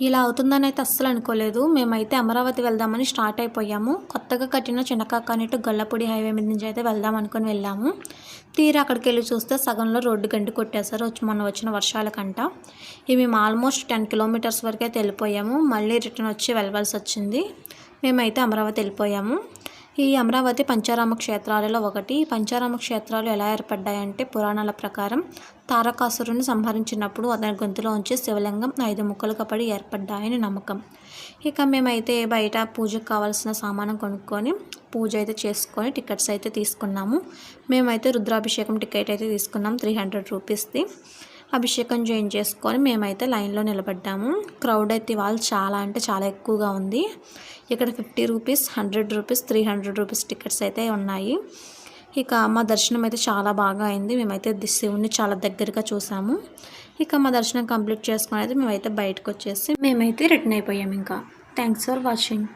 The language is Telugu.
ఇలా అవుతుందని అయితే అస్సలు అనుకోలేదు. మేమైతే అమరావతి వెళ్దామని స్టార్ట్ అయిపోయాము. కొత్తగా కట్టిన చినకాకాని టు గొల్లపూడి హైవే మీద నుంచి అయితే వెళ్దాం అనుకుని వెళ్ళాము. తీరా అక్కడికెళ్ళి చూస్తే సగంలో రోడ్డు గండి కొట్టేశారు. మొన్న వచ్చిన వర్షాలకంట. మేము ఆల్మోస్ట్ 10 కిలోమీటర్స్ వరకైతే వెళ్ళిపోయాము. మళ్ళీ రిటర్న్ వచ్చి వెళ్ళవలసి వచ్చింది. మేమైతే అమరావతి వెళ్ళిపోయాము. ఈ అమరావతి పంచారామ క్షేత్రాలలో ఒకటి. పంచారామ క్షేత్రాలు ఎలా ఏర్పడ్డాయంటే పురాణాల ప్రకారం తారకాసురుని సంహరించినప్పుడు అతని గొంతులోంచి శివలింగం 5 ముక్కలుగా పడి ఏర్పడ్డాయని నమ్మకం. ఇక మేమైతే బయట పూజకు కావాల్సిన సామానం కొనుక్కొని పూజ అయితే చేసుకొని టికెట్స్ అయితే తీసుకున్నాము. మేమైతే రుద్రాభిషేకం టికెట్ అయితే తీసుకున్నాం 300 రూపీస్ది. అభిషేకం చేసుకొని మేమైతే లైన్లో నిలబడ్డాము. క్రౌడ్ అయితే ఇవాళ చాలా అంటే చాలా ఎక్కువగా ఉంది. ఇక్కడ 50 రూపీస్, 100 రూపీస్, 300 రూపీస్ టికెట్స్ అయితే ఉన్నాయి. ఇక మా దర్శనం అయితే చాలా బాగా అయింది. మేమైతే శివుని చాలా దగ్గరగా చూసాము. ఇక మా దర్శనం కంప్లీట్ చేసుకొని అయితే మేమైతే బయటకు వచ్చేసి మేమైతే రిటర్న్ అయిపోయాము. ఇంకా థ్యాంక్స్ ఫర్ వాచింగ్.